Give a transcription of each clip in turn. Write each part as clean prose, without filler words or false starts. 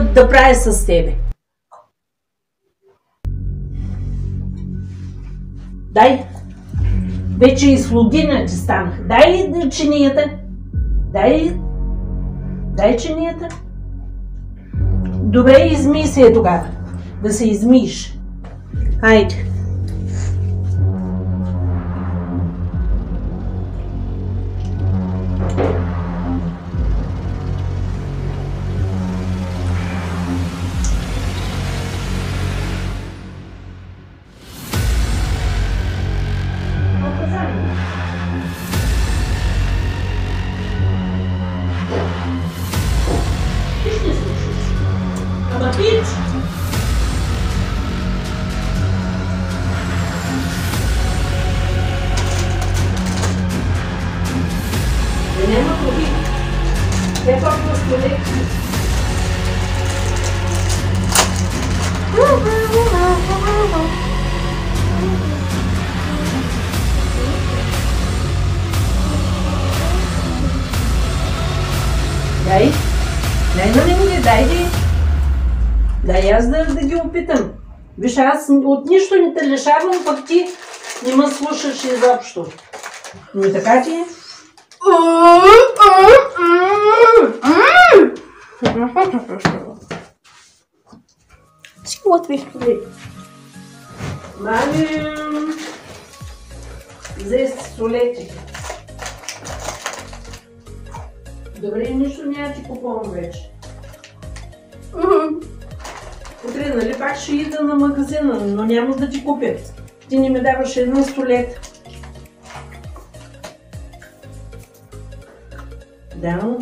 да правя с тебе. Дай. Вече и слугиня ти станах. Дай чинията. Дай чинията. Добре, измий се тогава. Да се измиеш. Хайде. Ама пич! Да няма проби. Те толкова столетки. Дай на мене, дай аз да ги опитам. Виж, аз от нищо не те лишавам, пък ти не ме слушаш изобщо. Но така ти е. Си готвих. Мами, взе си солети. Добре, нищо няма ти купувам вече. Утре, нали, пак ще ида на магазина, но няма да ти купят. Ти не ми даваш една солета. Да.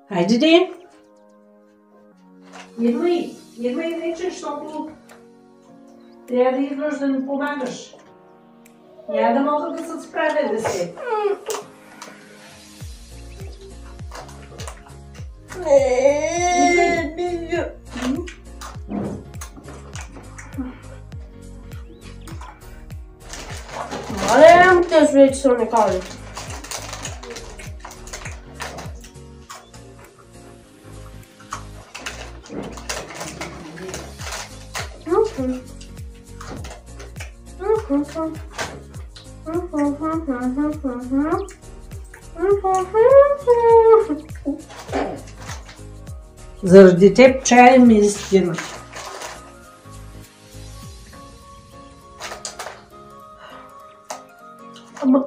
Хайде де! Идвай вече, защото трябва да идваш да ми помагаш. Няма да мога да се справя без теб. Мале, те вече са уникални. Заради теб чая ми изкина. Ама...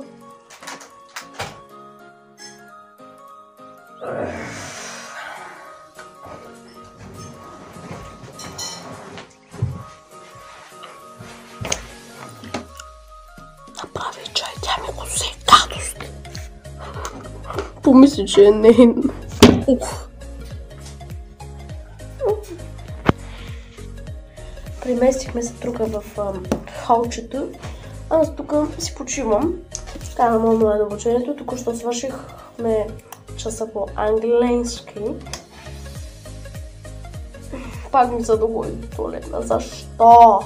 Направи чай, тя ми го взе гадост. Помисли, че е нейн. Преместихме се тук в халчето. Аз тук си почивам. Карам онлайн обучението. Току-що свършихме часа по английски. Пак ми се догони до туалетна. Защо?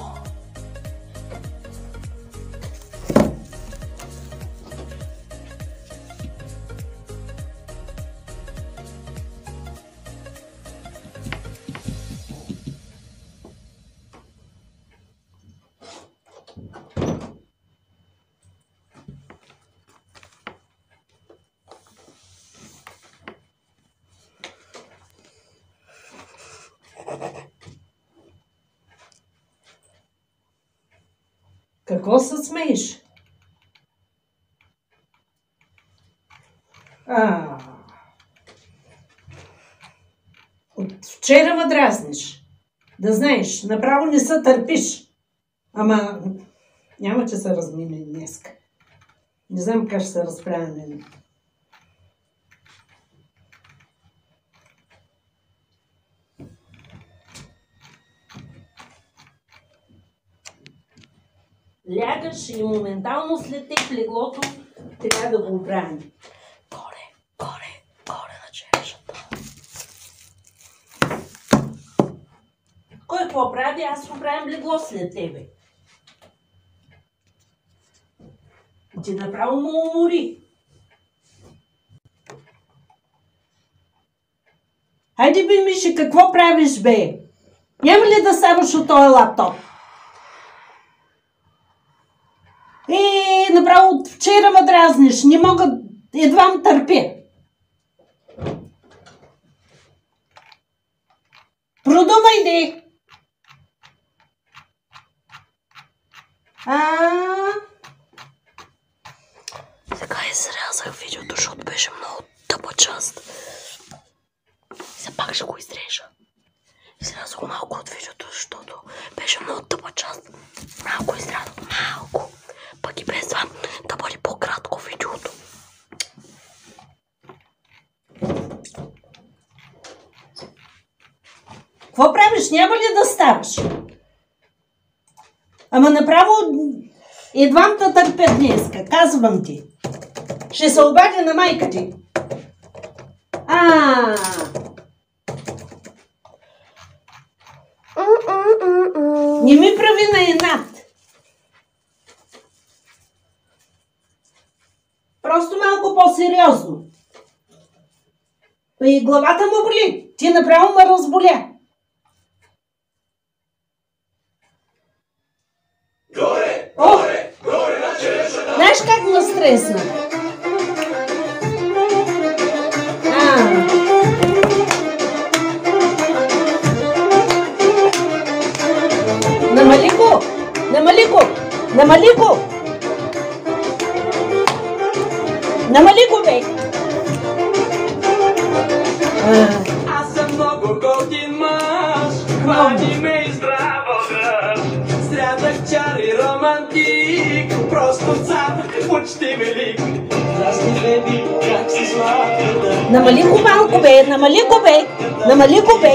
Какво се смееш? От вчера ме дразниш. Да знаеш, направо не се търпиш. Ама няма че се размине днеска. Не знам как ще се разправяме. лягаш и моментално след теб леглото трябва да го оправим. Горе на черешата. Кой какво прави? Аз оправям легло след тебе. Ти направо му умори. Хайде бе, Миши, какво правиш, бе? Няма ли да ставаш от този лаптоп? Направо от вчера ме дразниш. Не мога, едва ме търпя. Продумай, де. Сега изрязах видеото, защото беше много тъпа част. Сега пак ще го изрежа. Изрязах малко от видеото, защото беше много тъпа част. Малко изрязах, малко. Пък и без това да бъде по-кратко видеото. Какво правиш? Няма ли да ставаш? Ама направо едвам да търпя днеска, казвам ти. Ще се обадя на майка ти. Не ми прави на инат. Просто малко по-сериозно. И главата му боли. Ти направо ме разболя. Горе на черешата! Знаеш как ме стресна? Намали го, бе! Аз съм много готин мъж, хвани ме и здраво дръж. Срядък чар и романтик, просто цар, почти велик. Здрасти, беби, как си сладката. Намали го малко, бе!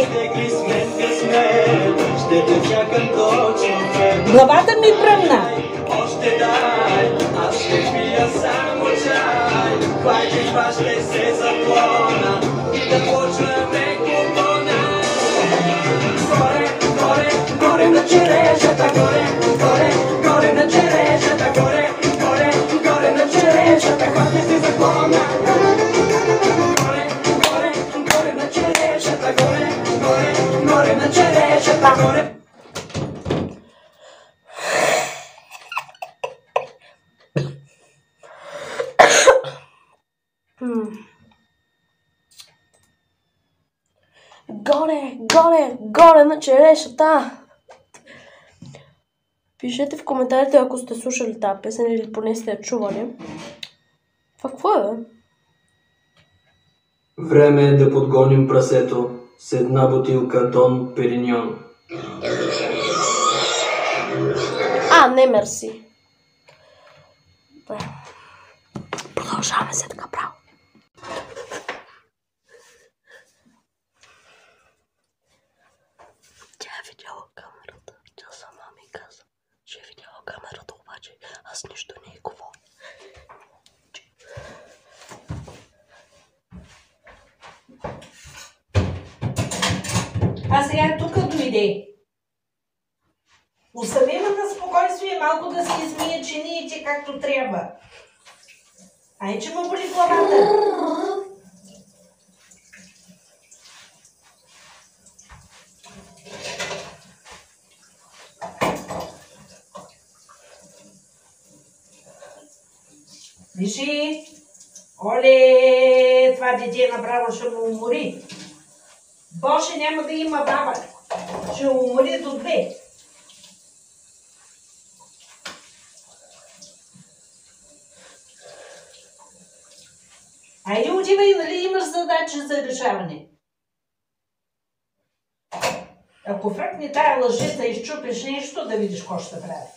Тегли с мен късмет, ще те чакам точно пред. Главата ми пръмна. Още дай, аз ще пия само чай. Хвайте, хващай се за плона и да почваме купона. Горе на черешата, горе на черешата, горе на черешата, хващай се за плона. Горе на черешата, горе на черешата, горе. Горе на черешата. Пишете в коментарите, ако сте слушали тази песен или поне сте я чували. Това какво е, бе? Време е да подгоним прасето с една бутилка Дон Периньон. Не, мерси. Продължаваме се така право. Тя е видяла камерата. Тя сама ми каза, че е видяла камерата, обаче аз нищо не е говоря. А сега тук дойде. Остави ме на спокойствие, малко да си измия чиниите както трябва. Ай, че му боли главата. Вижи, оле, това дете направо ще му умори. Боже, няма да има баба. Ще умори до 2. Айде отивай, нали имаш задача за решаване? Ако фръкне тая лъжица и изчупиш нещо, да видиш какво ще прави.